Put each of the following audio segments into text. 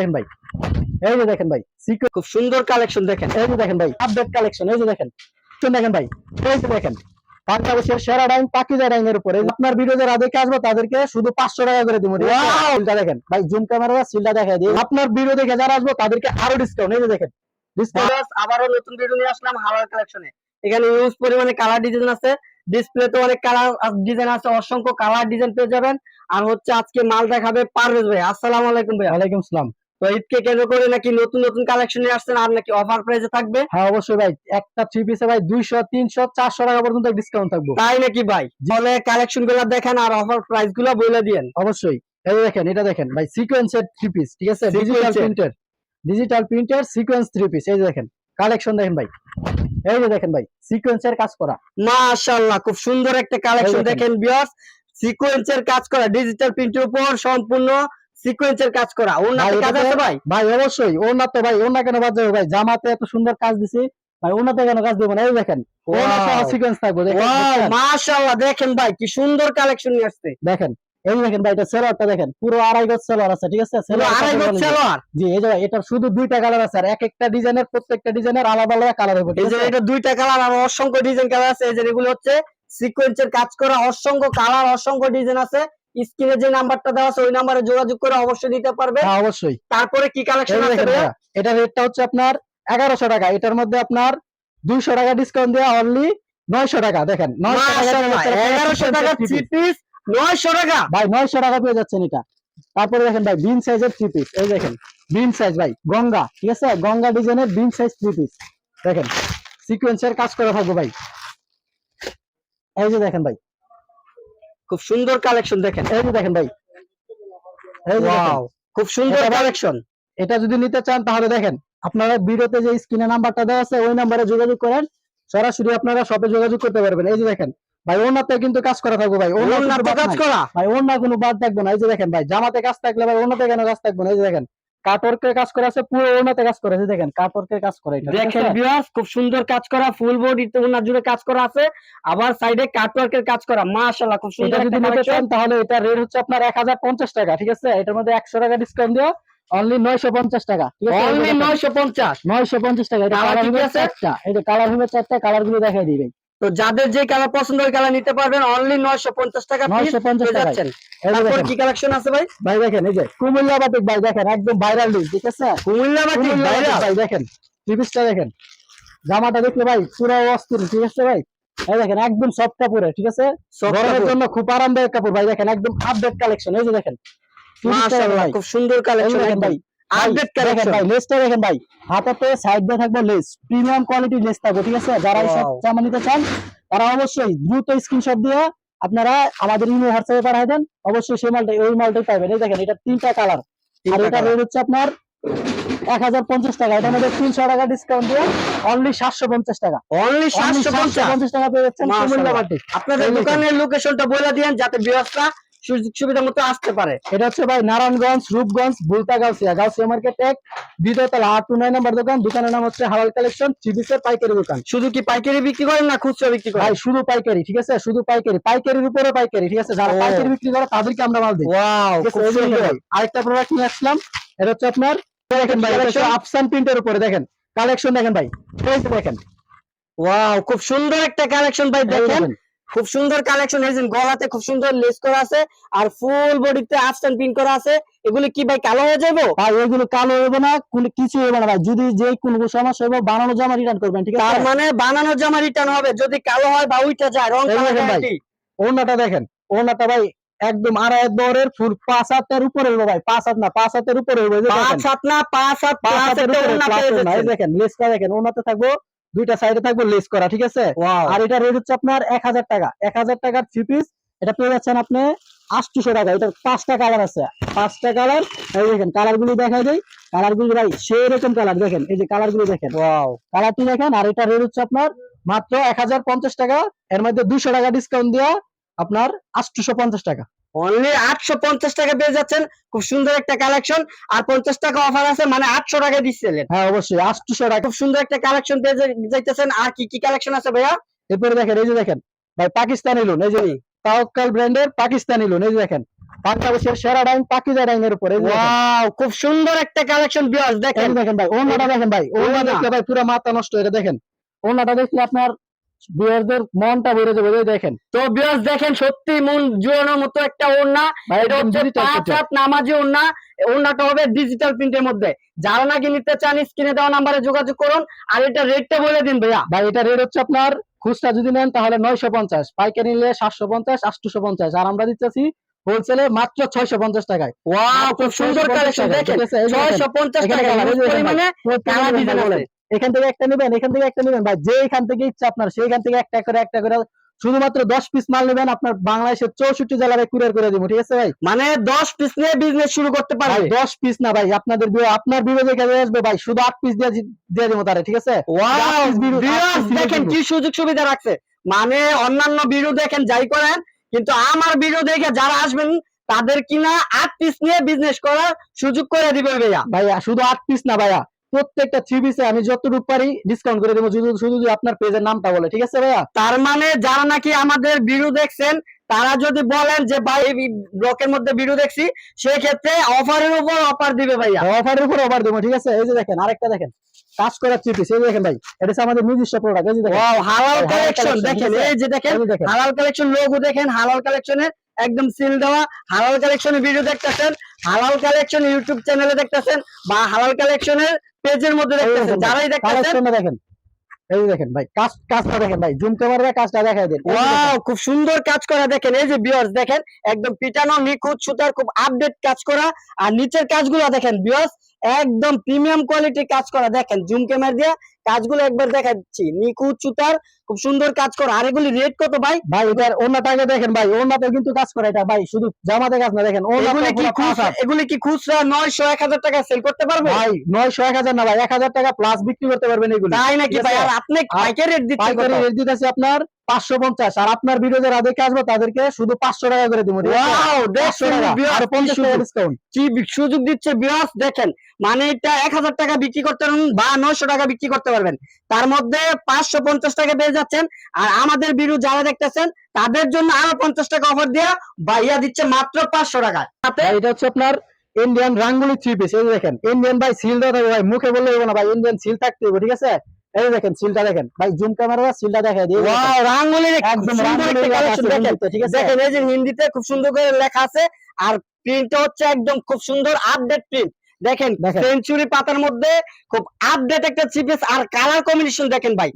দেখেন ভাই, এই যে দেখেন ভাই সিকোয়েন্স, খুব সুন্দর কালেকশন দেখেন। এই যে দেখেন ভাই আপডেট কালেকশন, এই যে দেখেন দেখেন ভাই, এই যে দেখেন বাংলাদেশের সেরা ডাইং পাকিজা ডাইং এর উপরে আপনার ভিডিও যারা দেখে আসবো তাদেরকে শুধু 500 টাকা করে দিব। সিলটা দেখেন ভাই, জুম ক্যামেরা সিলটা দেখাই দিই। আপনার ভিডিও দেখে যারা আসবো তাদেরকে আরো ডিসকাউন্ট, এই যে দেখেন ডিসকাউন্ট। আবারও নতুন ভিডিও নিয়ে আসলাম হালাল কালেকশনে। এখানে ইউজ পরিমাণে কালার ডিজাইন আছে, ডিসপ্লেতে অনেক কালার ডিজাইন আছে, অসংখ্য কালার ডিজাইন পেয়ে যাবেন। আর হচ্ছে আজকে মাল দেখাবে পারভেজ ভাই। আসসালামু আলাইকুম ভাই। ওয়ালাইকুম আসসালাম। তো ঈদকে কেন্দ্র করে নাকি নতুন নতুন কালেকশন নিয়ে আসছেন, আর নাকি অফার প্রাইসে থাকবে? হ্যাঁ অবশ্যই ভাই, একটা থ্রি পিসে ভাই 200 300 400 টাকা পর্যন্ত ডিসকাউন্ট থাকবে। তাই নাকি ভাই? তাহলে কালেকশন গুলো দেখেন আর অফার প্রাইস গুলো বলে দিয়েন। অবশ্যই, এই যে দেখেন এটা দেখেন ভাই সিকোয়েন্সের থ্রি পিস, ঠিক আছে, ডিজিটাল প্রিন্টের সিকোয়েন্স থ্রি পিস। এই যে দেখেন কালেকশন দেখেন ভাই, এই যে দেখেন ভাই সিকোয়েন্সের কাজ করা, মাশাআল্লাহ খুব সুন্দর একটা কালেকশন দেখেন ভিউয়ার্স। সিকোয়েন্সের কাজ করা, ডিজিটাল প্রিন্টের উপর সম্পূর্ণ সিকোয়েন্সের কাজ করা। ওনাতে কাজ আছে ভাই? ভাই অবশ্যই ওনা, তো ভাই ওনা কেন বাদ যাবে ভাই, জামাতে এত সুন্দর কাজ দিছি ভাই, ওনাতে কেন কাজ দেব না। এই দেখেন ওনা সহ সিকোয়েন্স থাকবে, মাশাআল্লাহ দেখেন ভাই কি সুন্দর কালেকশন নিয়ে আসছে। দেখেন এই দেখেন ভাই, এটা সেলোয়ারটা দেখেন পুরো 2.5 গজ সেলোয়ার আছে, ঠিক আছে, আড়াই গজ সেলোয়ার। জি এই যে ভাই এটা শুধু দুইটা কালার আছে, আর এক একটা ডিজাইনের প্রত্যেকটা ডিজাইনের আলাদা আলাদা কালার হবে। এই যে এটা দুইটা কালার আর অসংখ্য ডিজাইন কালার আছে। এই যে এগুলো হচ্ছে সিকোয়েন্সের কাজ করা, অসংখ্য কালার অসংখ্য ডিজাইন আছে। স্ক্রিনে যে নাম্বারটা দেওয়া আছে ওই নম্বরে যোগাযোগ করে অবশ্যই নিতে পারবে। হ্যাঁ অবশ্যই। তারপরে কি কালেকশন আছে ভাই? এটা রেটটা হচ্ছে আপনার 1100 টাকা, এটার মধ্যে আপনার 200 টাকা ডিসকাউন্ট দেওয়া অনলি 900 টাকা। দেখেন 900 টাকা, 1100 টাকা থ্রি পিস 900 টাকা ভাই, 900 টাকা পেয়ে যাচ্ছেন এটা। তারপরে দেখেন ভাই বিন সাইজের থ্রি পিস, এই দেখেন বিন সাইজ ভাই গঙ্গা, ঠিক আছে, গঙ্গা ডিজাইনের বিন সাইজ থ্রি পিস দেখেন সিকোয়েন্সের কাজ করা থাকবে ভাই। এই যে দেখেন ভাই খুব সুন্দর কালেকশন দেখেন, এই যে দেখেন ভাই, ওয়াও খুব সুন্দর কালেকশন। এটা যদি নিতে চান তাহলে দেখেন আপনারা ভিডিওতে যে স্ক্রিনে নাম্বারটা দেওয়া আছে ওই নাম্বারে যোগাযোগ করেন, সরাসরি আপনারা শপে যোগাযোগ করতে পারবেন। এই যে দেখেন ভাই ওনাতে কিন্তু কাজ করা থাকবে ভাই, ওনাতে কাজ করা ভাই, ওনা কোনো বাদ থাকবে না। এই যে দেখেন ভাই জামাতে কাজ থাকলে ভাই ওনাতে কেন কাজ থাকবে না। এই যে দেখেন কাটওয়ার্কের কাজ করা আছে, পুরো ওনাতে কাজ করা আছে, দেখেন কাটওয়ার্কের কাজ করা, এটা দেখেন ভিউয়ার্স খুব সুন্দর কাজ করা, ফুল বডিতে ওনা জুড়ে কাজ করা আছে, আবার সাইডে কাটওয়ার্কের কাজ করা। মাশাআল্লাহ খুব সুন্দর। যদি নিতে চান তাহলে এটা রেট হচ্ছে আপনার 1050 টাকা, ঠিক আছে, এটার মধ্যে 100 টাকা ডিসকাউন্ট দেওয়া অনলি 950 টাকা, ঠিক আছে, অনলি 950 টাকা। এটা কালার হবে চারটা, এই যে কালার হবে চারটা, কালার গুলো দেখাই দিই ভাই। তো যাদের যে কালার পছন্দ ওই কালার নিতে পারবেন অনলি 950 টাকা পিস 950 টাকা। তারপর কি কালেকশন আছে ভাই? ভাই দেখেন এই যে কুমিল্লা বাটিক ভাই, দেখেন একদম ভাইরাল ডিল, ঠিক আছে, কুমিল্লা বাটিক ভাই দেখেন ত্রিপিসটা দেখেন, জামাটা দেখলে ভাই পুরো অস্থির, ঠিক আছে ভাই। এই দেখেন একদম সফট কাপড়ে, ঠিক আছে, গরমের জন্য খুব আরামদায়ক কাপড় ভাই। দেখেন একদম আপডেট কালেকশন, এই যে দেখেন মাশাআল্লাহ খুব সুন্দর কালেকশন ভাই, আপডেট কালেকশন ভাই। লেসটা দেখেন ভাই, হাতাতে সাইড দিয়ে থাকবে লেস, প্রিমিয়াম কোয়ালিটির লেস থাকবে, ঠিক আছে। যারা এইসব জামা নিতে চান তারা অবশ্যই দ্রুত স্ক্রিনশট দিয়ে আপনারা আমাদের ইমো হোয়াটসঅ্যাপে পাঠিয়ে দেন, অবশ্যই সেই মালটাই ওই মালটাই পাবেন। এই দেখেন এটা তিনটা কালার, আর এটা রেট হচ্ছে আপনার 1050 টাকা, এটার মধ্যে 300 টাকা ডিসকাউন্ট দিয়ে অনলি 750 টাকা, অনলি 750 টাকা পেয়ে যাচ্ছেন কুমিল্লা বাটিক। আপনাদের দোকানের লোকেশনটা বলে দিয়েন যাতে ভিউয়ার্সরা সুবিধা মতো আসতে পারে। এটা হচ্ছে ভাই নারায়ণগঞ্জ, রূপগঞ্জ, বুলতা, গাউসিয়া মার্কেট 1 দ্বিতীয়তলা 829 নম্বর দোকান। দোকানের নাম হচ্ছে হালাল কালেকশন, চিবিসের পাইকারি দোকান। শুধু কি পাইকারি বিক্রি করেন না খুচরা বিক্রি করেন? ভাই শুধু পাইকারি, ঠিক আছে, শুধু পাইকারি, পাইকারির উপরে পাইকারি, ঠিক আছে, যারা পাইকারি বিক্রি করে তাদেরকে আমরা মাল দিই। ওয়াও খুব সুন্দর। আরেকটা প্রোডাক্ট নিয়ে আসলাম, এটা হচ্ছে আপনার দেখেন ভাই, এটা আফসান প্রিন্টের উপরে দেখেন কালেকশন দেখেন ভাই, এই যে দেখেন ওয়াও খুব সুন্দর একটা কালেকশন ভাই। দেখেন খুব সুন্দর কালেকশন, এই যে গলাতে খুব সুন্দর লেস করা আছে আর ফুল বডিতে আফসান প্রিন্ট করা আছে। এগুলো কি ভাই কালো হয়ে যাবে? ভাই এগুলো কালো হবে না, কোনো কিছু হবে না ভাই, যদি যে কোনো সমস্যা হবে বানানো জামা রিটার্ন করবেন, ঠিক আছে। তার মানে বানানো জামা রিটার্ন হবে যদি কালো হয় বা উইটা যায় রং কালার। ভাই ওনাটা দেখেন, ওনাটা ভাই একদম 2.5 বরের ফুল 5 হাতের উপরে হবে ভাই, 5 হাত না 5 হাতের উপরে হবে, 5 হাত না 5 হাত 5 হাতের উপরে। এই দেখেন লেসটা দেখেন, ওনাতে থাকবো দুইটা সাইডে থাকবে লেস করা, ঠিক আছে। আর এটা রেট হচ্ছে আপনার 1000 টাকা, 1000 টাকার থ্রি পিস। এটা পেয়ে যাচ্ছেন আপনি 800 টাকা। এটা 5টা কালার আছে, 5টা কালার। এই দেখেন কালার গুলো দেখাই দেই, কালার গুলো ভাই সেই রকম কালার দেখেন, এই যে কালার গুলো দেখেন, ওয়াও কালারটি দেখেন। আর এটা রেট হচ্ছে আপনার মাত্র 1050 টাকা, এর মধ্যে 200 টাকা ডিসকাউন্ট দেওয়া আপনার 850 টাকা, অনলি 850 টাকা পেয়ে যাচ্ছেন। খুব সুন্দর একটা কালেকশন, আর 50 টাকা অফার আছে, মানে 800 টাকা দিচ্ছিলেন। হ্যাঁ অবশ্যই 800 টাকা। খুব সুন্দর একটা কালেকশন পেয়ে যাইতেছেন। আর কি কি কালেকশন আছে ভাইয়া? এরপরে দেখেন এই যে দেখেন ভাই পাকিস্তানি লোন, এই যে তাওয়াক্কাল ব্র্যান্ডের পাকিস্তানি লোন, এই যে দেখেন বাংলাদেশের সেরা ডাইং পাকিজা ডাইং এর উপরে, এই যে দেখেন। ওয়াও, খুব সুন্দর একটা কালেকশন ভিউয়ার্স এই দেখেন। যে দেখেন ভাই ওড়নাটা দেখেন ভাই, ওড়না ওড়না। দেখলে ভাই পুরো মাথা নষ্ট, এটা দেখেন ওড়নাটা দেখলে আপনার ভিউয়ারদের মনটা ভরে যাবে, এই দেখেন তো ভিউয়ার্স দেখেন, সত্যি মন জুড়ানোর মতো একটা ওড়না। ভাই, এটা একদম হচ্ছে digital 5 print। হাত নামাজি ওড়না। ওড়নাটা হবে ডিজিটাল প্রিন্টের মধ্যে। যারা নাকি নিতে চান স্ক্রিনে দেওয়া নাম্বারে যোগাযোগ করুন। আর এটা রেটটা বলে দিন ভাইয়া। ভাই এটা রেট হচ্ছে আপনার খুচরা যদি নেন তাহলে 950, পাইকারি নিলে 750, 850, আর আমরা দিতেছি হোলসেলে মাত্র 650 টাকায়। ওয়াও, খুব সুন্দর কালেকশন দেখেন। 650 টাকা পরিমাণে কালার ডিজাইন আছে। এখান থেকে একটা নেবেন, এখান থেকে একটা নেবেন ভাই, যে এখান থেকে ইচ্ছা আপনার সেইখান থেকে একটা করে শুধুমাত্র 10 পিস মাল নেবেন, আপনার বাংলাদেশের 64 জেলায় কুরিয়ার করে দিব, ঠিক আছে ভাই? মানে 10 পিস নিয়ে বিজনেস শুরু করতে ভাই পারবে। 10 পিস না ভাই, আপনার বিরোধে কাজে আসবে ভাই, শুধু 8 পিস দিয়ে দিব তারে, ঠিক আছে? ওয়াও, 8 piece ভিউয়ার্স দেখেন দিব। কি সুযোগ সুবিধা রাখছে। মানে অন্যান্য ভিডিও দেখেন যাই করেন, কিন্তু আমার ভিডিও দেখে যারা আসবেন তাদের কিনা 8 পিস নিয়ে বিজনেস করার সুযোগ করে দিবে ভাইয়া। ভাইয়া শুধু 8 পিস না ভাইয়া, প্রত্যেকটা 3 পিসে আমি যতটুকু পারি ডিসকাউন্ট করে দেবো, শুধু যদি আপনার পেজের নামটা বলে, ঠিক আছে ভাইয়া? তার মানে যারা নাকি আমাদের ভিডিও দেখছেন তারা যদি বলেন যে ভাই এই ব্লকের মধ্যে ভিডিও দেখছি, সেই ক্ষেত্রে অফারের উপর অফার দিবে ভাইয়া। অফারের উপর অফার দেবো, ঠিক আছে? এই যে দেখেন আরেকটা দেখেন কাজ করা 3 পিস, এই যে দেখেন ভাই, এটা হচ্ছে আমাদের নিজস্ব প্রোডাক্ট, এই যে দেখেন ওয়াও, হালাল হালাল কালেকশন collection, দেখেন। ঠিক আছে? এই যে দেখেন এই যে দেখেন। হালাল কালেকশন লোগো দেখেন, হালাল কালেকশনের একদম সিল দেওয়া। হালাল কালেকশনের ভিডিও দেখতেছেন, হালাল কালেকশন ইউটিউব চ্যানেলে দেখতেছেন বা হালাল কালেকশনের পেজের মধ্যে এই যে দেখতেছেন, দেখেন ভাই, যারাই দেখতেছেন। কালেকশনটা দেখেন, এই যে দেখেন ভাই কাজটা দেখেন ভাই, জুম ক্যামেরায় কাজটা দেখাই দেন, এই যে দেখেন। ওয়াও, খুব সুন্দর কাজ করা দেখেন। এই যে ভিউয়ার্স দেখেন, একদম পিটানো নিখুঁত সুতার খুব আপডেট কাজ করা। আর নিচের কাজগুলো দেখেন ভিউয়ার্স, একদম প্রিমিয়াম কোয়ালিটি কাজ করা দেখেন। জুম ক্যামেরা দিয়ে কাজগুলো একবার দেখাচ্ছি, নিখুঁত সুতার খুব সুন্দর কাজ করা। আর এগুলি রেট কত ভাই? ভাই এটার ওড়নাটা আগে দেখেন ভাই, ওড়নাতে কিন্তু কাজ করে এটা ভাই, শুধু জামাতে কাজ না, দেখেন এগুলি কি খুচরা 900 1000 টাকা সেল করতে পারবে? ভাই 900 1000 না ভাই, 1000 টাকা প্লাস বিক্রি করতে পারবেন এগুলো, তাই নাকি ঠিক ভাই? আছে? আর আপনি পাইকারি রেট দিচ্ছেন পাইকারি কত? রেট দিতেছি আপনার 550, আর আপনার ভিডিও যারা দেখে আসবে তাদেরকে শুধু 500 টাকা করে দিব, ঠিক আছে? ওয়াও, 500 দেখছেন টাকা ভিউয়ার্স আর 50 টাকা ডিসকাউন্ট। কি সুযোগ দিচ্ছে ভিউয়ার্স দেখেন। মানে এটা 1000 টাকা বিক্রি করতে পারবেন বা 900 টাকা বিক্রি করতে পারবেন, তার মধ্যে 550 টাকা পেয়ে যাচ্ছেন। আর আমাদের ভিডিও যারা দেখতেছেন তাদের জন্য আরো 50 টাকা অফার দিয়া ভাইয়া দিচ্ছে মাত্র 500 টাকা। ভাই এটা হচ্ছে আপনার ইন্ডিয়ান রাঙ্গুলি 3 পিস, এই যে দেখেন ইন্ডিয়ান ভাই সিল দেওয়া থাকবে ভাই, মুখে বললে হবে না ভাই, ইন্ডিয়ান সিল থাকতে হবে, ঠিক আছে? এই যে দেখেন সিলটা দেখেন ভাই, জুম ক্যামেরা সিলটা দেখাই দিই, ওয়াও, রাঙ্গুলির একদম সুন্দর রাঙ্গুলির একটা লেখা কালেকশন আছে দেখেন। হিন্দিতে, ঠিক আছে? দেখেন এই যে হিন্দিতে খুব সুন্দর করে লেখা আছে। আর প্রিন্টটা হচ্ছে একদম খুব সুন্দর আপডেট প্রিন্ট দেখেন। দেখেন। সেঞ্চুরি পাতার মধ্যে খুব আপডেট একটা চিপেস। আর কালার কম্বিনেশন দেখেন ভাই,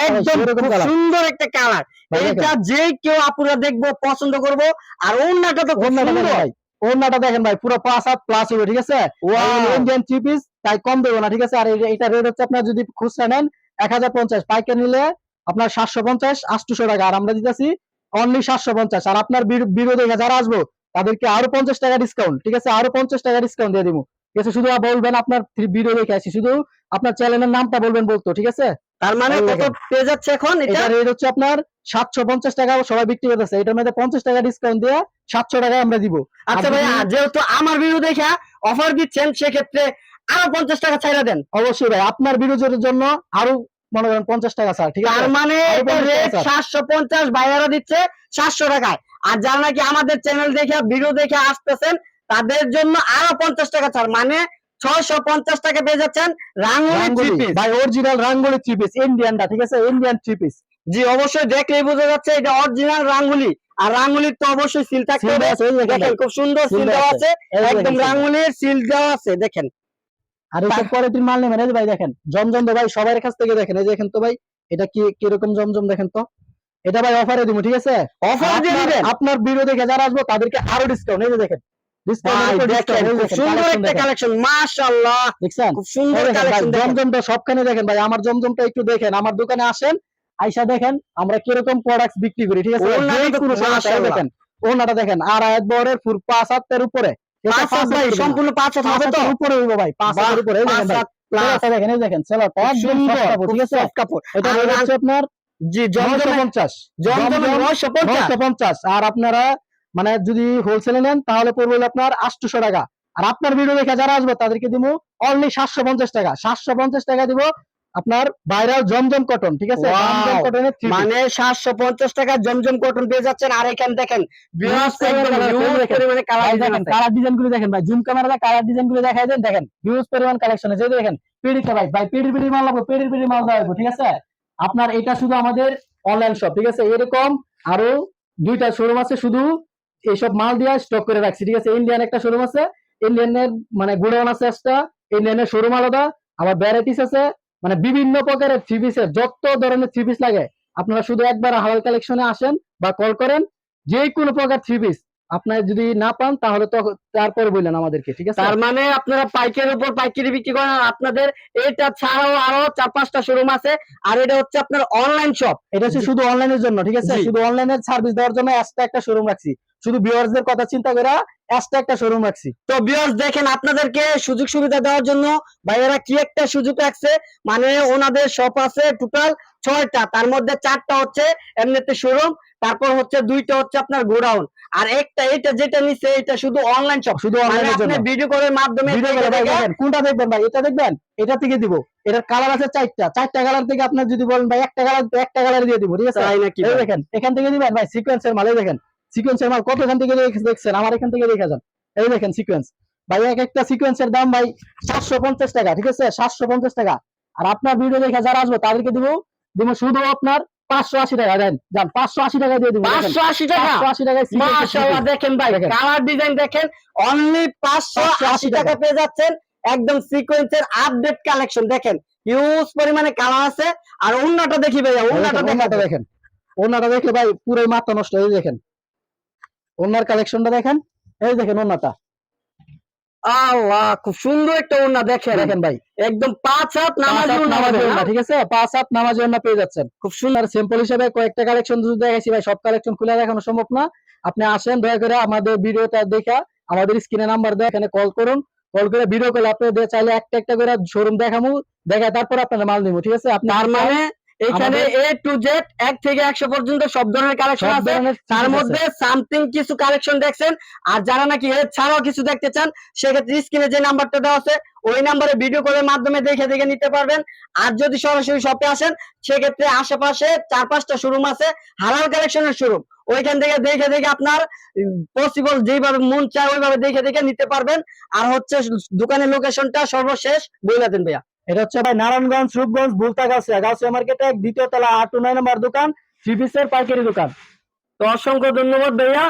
একদম খুব সুন্দর একটা কালার। ভাই দেখেন। এটা যে কেউ আপুরা দেখবো পছন্দ করবো। আর ওড়নাটা তো খুব ওড়নাটা দেখেন সুন্দর। ভাই, ওড়নাটা দেখেন ভাই পুরো 5 হাত প্লাস হবে, ঠিক আছে? Wow. ইন্ডিয়ান 3 পিস, তাই কম দেবো না, ঠিক আছে? আর এটা রেট হচ্ছে আপনার যদি খুচরা নেন 1050, পাইকারি নিলে আপনার 750 800 টাকা, আর আমরা দিতেছি অনলি 750। আর আপনার ভিডিও দেখে যারা আসবো তাদেরকে আরো 50 টাকা ডিসকাউন্ট, ঠিক আছে? আরো 50 টাকা ডিসকাউন্ট দিয়ে দিব, ঠিক আছে? শুধু বলবেন আপনার ভিডিও দেখে আসি, শুধু আপনার চ্যানেলের নামটা বলবেন বলতো, ঠিক আছে? তার মানে এই কত দেখেন। পেয়ে যাচ্ছে এখন এটা? এটা রেট হচ্ছে আপনার 750 টাকা, সবাই বিক্রি করতেছে, এটার মধ্যে 50 টাকা ডিসকাউন্ট দিয়ে 700 টাকায় আমরা দিব। আচ্ছা ভাই, যেহেতু আমার ভিডিও দেখে অফার দিচ্ছেন, সেক্ষেত্রে আরো 50 টাকা ছাইড়া দেন। অবশ্যই ভাই, আপনার ভিডিওর জন্য আরো মনে করেন 50 টাকা স্যার, ঠিক আছে? তার মানে আরো এটা 50 রেট টাকা ছাড়। 750, ভাইয়ারা দিচ্ছে 700 টাকায়। আর যারা নাকি আমাদের চ্যানেল দেখে ভিডিও দেখে আসতেছেন তাদের জন্য আরো 50 টাকা ছাড়, মানে 650 টাকা পেয়ে যাচ্ছেন রাঙ্গুলি রাঙ্গুলি 3 পিস। ভাই, অরিজিনাল রাঙ্গুলি 3 পিস ইন্ডিয়ানটা, ঠিক আছে? ইন্ডিয়ান 3 পিস জি অবশ্যই, দেখলেই বোঝা যাচ্ছে এটা অরিজিনাল রাঙ্গুলি। আর রাঙ্গুলির তো অবশ্যই সিল থাকতে সিল হবে। আছে, এই দেখেন দেখেন ভাই, খুব সুন্দর সিল সিল দেওয়া আছে, আছে, এই দেখেন একদম সিল। রাঙ্গুলির সিল দেওয়া আছে দেখেন। আর এইসব কোয়ালিটির মাল নেবেন, এই যে ভাই দেখেন জমজম তো ভাই সবার কাছ থেকে দেখেন, এই যে দেখেন তো ভাই এটা কি কিরকম জমজম দেখেন তো, এটা ভাই অফারে দিব, ঠিক আছে? অফার দিয়ে দিবেন। আপনার ভিডিও দেখে যারা আসবো তাদেরকে আরো ডিসকাউন্ট, এই যে দেখেন ভাই দেখেন খুব সুন্দর একটা কালেকশন, মাশাআল্লাহ, দেখছেন? খুব সুন্দর এই দেখেন ভাই, কালেকশন দেখেন। জমজমটা সবখানে দেখেন ভাই, আমার জমজমটা একটু দেখেন, আমার দোকানে আসেন, আইসা দেখেন আমরা কিরকম প্রোডাক্ট বিক্রি করি, ঠিক আছে? ওড়নাটা যে তো কোনো সমস্যা, এই মাশাআল্লাহ। দেখেন ওড়নাটা দেখেন, আর আয়াত বহরের পুরো 5 হাতের উপরে, এটা 5 হাত 5 ভাই, হাতের সম্পূর্ণ 5 হাত হবে তো? উপরে হইব ভাই, 5 হাতের উপরে, এই দেখেন ভাই, 5 হাত প্লাস, সেলারটা দেখেন, এই দেখেন সেলারটা একদম সুন্দর soft কাপড়, ঠিক আছে? সফট কাপড়। এটা আর রেট হচ্ছে আপনার জি জমজম 950, জমজম 950। 950, আর আপনারা মানে যদি হোলসেলে নেন তাহলে পড়বে হলো আপনার 800 টাকা। আর আপনার ভিডিও দেখে যারা আসবে তাদেরকে দিব অনলি 750 টাকা, 750 টাকা দিব। আপনার ভাইরাল জমজম কটন, ঠিক আছে? Wow! জমজম কটনের থ্রি পিস। মানে 750 টাকা জমজম কটন পেয়ে যাচ্ছেন। আর এখানে দেখেন ভিউয়ার্স একদম হিউজ পরিমাণে কালার ভাই ডিজাইন দেখেন আছে। কালার ডিজাইন গুলো দেখেন ভাই, জুম ক্যামেরাতে কালার ডিজাইন গুলো দেখাই দেন, দেখেন হিউজ পরিমাণ কালেকশন আছে। এই যে দেখেন পিডিতে ভাই, ভাই পিডি মাল লাগবে, পিডি মাল দেওয়া হবে, ঠিক আছে? আপনার এটা শুধু আমাদের অনলাইন শপ, ঠিক আছে? এরকম আরো 2টা শোরুম আছে, শুধু এইসব মাল দিয়ে স্টক করে রাখছি, ঠিক আছে? ইন্ডিয়ান একটা শোরুম আছে, ইন্ডিয়ানের মানে গোডাউন আছে একটা, ইন্ডিয়ানের শোরুম আলাদা, আবার ভ্যারাইটিস আছে, মানে বিভিন্ন প্রকারের থ্রি পিসের যত ধরনের থ্রি পিস লাগে আপনারা শুধু একবার হালাল কালেকশনে আসেন বা কল করেন, যে কোনো প্রকার থ্রি পিস আপনার যদি না পান তাহলে তো তারপরে বললেন আমাদেরকে, ঠিক আছে? তার মানে আপনারা পাইকারির উপর পাইকারি বিক্রি করেন। আর আপনাদের এটা ছাড়াও আরো 4-5টা শোরুম আছে। আর এটা হচ্ছে আপনার অনলাইন শপ। এটা হচ্ছে শুধু অনলাইনের জন্য, ঠিক আছে? জি। শুধু অনলাইনের সার্ভিস দেওয়ার জন্য এক্সট্রা একটা শোরুম রাখছি, শুধু ভিউয়ার্সদের কথা চিন্তা করে এক্সট্রা একটা শোরুম রাখছি। তো ভিউয়ার্স দেখেন আপনাদেরকে সুযোগ সুবিধা দেওয়ার জন্য ভাইয়েরা কি একটা সুযোগ রাখছে। মানে ওনাদের শপ আছে টোটাল 6টা, তার মধ্যে 4টা হচ্ছে এমনিতে শোরুম, তারপর হচ্ছে 2টা হচ্ছে আপনার গোডাউন, আর একটা এটা যেটা নিচ্ছে এটা শুধু অনলাইন শপ। শুধু মানে অনলাইনের আপনি জন্য ভিডিও কলের মাধ্যমে ভিডিও করে ভাই দেখেন কোনটা দেখবেন ভাই, এটা দেখবেন, এটা থেকে দিব। এটার কালার আছে 4টা কালার থেকে আপনার যদি বলেন ভাই একটা কালার দিয়ে দিব, ঠিক আছে? তাই নাকি এই ভাই? দেখেন এখান থেকে দিবেন ভাই, সিকোয়েন্সের মাল, এই দেখেন সিকোয়েন্সের মাল কতখান থেকে দেখছেন, আমার এখান থেকে দেখে যান। এই দেখেন সিকোয়েন্স ভাই, এক একটা সিকোয়েন্সের দাম ভাই 750 টাকা, ঠিক আছে? 750 টাকা। আর আপনার ভিডিও দেখে যারা আসবে তাদেরকে দিব শুধু আপনার 580 টাকা, দেন যান 580 টাকা দিয়ে দিব। 580 টাকা 580 টাকায় মাশাআল্লাহ। দেখেন ভাই দেখেন। কালার ডিজাইন দেখেন, অনলি 580 টাকা পেয়ে যাচ্ছেন একদম সিকোয়েন্সের আপডেট কালেকশন। দেখেন হিউজ পরিমাণে কালার আছে। আর ওন্নাটা দেখি ভাইয়া, ওন্নাটা ওন্নাটা দেখেন, ওন্নাটা দেখলে ভাই পুরোই মাথা নষ্ট। এই দেখেন ওন্নার কালেকশনটা দেখেন, এই দেখেন ওন্নাটা, আল্লাহ খুব সুন্দর একটা ওন্না। দেখেন দেখেন ভাই একদম 5 হাত নামাজি ওন্না নামাজি হবে ওন্না, না? ঠিক আছে? 5 হাত নামাজি ওন্না পেয়ে যাচ্ছেন। খুব সুন্দর। আর স্যাম্পল হিসেবে কয়েকটা কালেকশন যদি দেখাইছি ভাই, সব কালেকশন খুলে দেখানো সম্ভব না। আপনি আসেন দয়া করে আমাদের ভিডিওটা দেখা, আমাদের স্ক্রিনে নাম্বার দেয়, এখানে কল করুন, কল করে ভিডিও কল আপনাদের চাইলে একটা একটা করে শোরুম দেখামু, দেখায় তারপর আপনাদের মাল নিবো, ঠিক আছে? আপনি তার মানে এখানে আমাদের A to Z 1 থেকে 100 পর্যন্ত সব ধরনের কালেকশন সব আছে। ধরনের তার থ্রি পিস মধ্যে আছে। সামথিং কিছু কালেকশন দেখছেন। আর যারা নাকি এর ছাড়াও কিছু দেখতে চান সেক্ষেত্রে স্ক্রিনে যে নাম্বারটা দেওয়া আছে ওই নাম্বারে ভিডিও কলের মাধ্যমে দেখে দেখে নিতে পারবেন। আর যদি সরাসরি শপে আসেন সেক্ষেত্রে আশেপাশে 4-5টা শোরুম আছে হালাল কালেকশনের শোরুম, ওইখান থেকে দেখে দেখে আপনার পসিবল যেভাবে মন চায় ওইভাবে দেখে দেখে নিতে পারবেন। আর হচ্ছে দোকানের লোকেশনটা সর্বশেষ বলে দেন ভাইয়া। এটা হচ্ছে ভাই নারায়ণগঞ্জ, রূপগঞ্জ, বুলতা গাউসিয়া মার্কেটে 2য় তলা 8-9 নম্বর দোকান, থ্রি পিসের পাইকারি দোকান। তো অসংখ্য ধন্যবাদ ভাইয়া।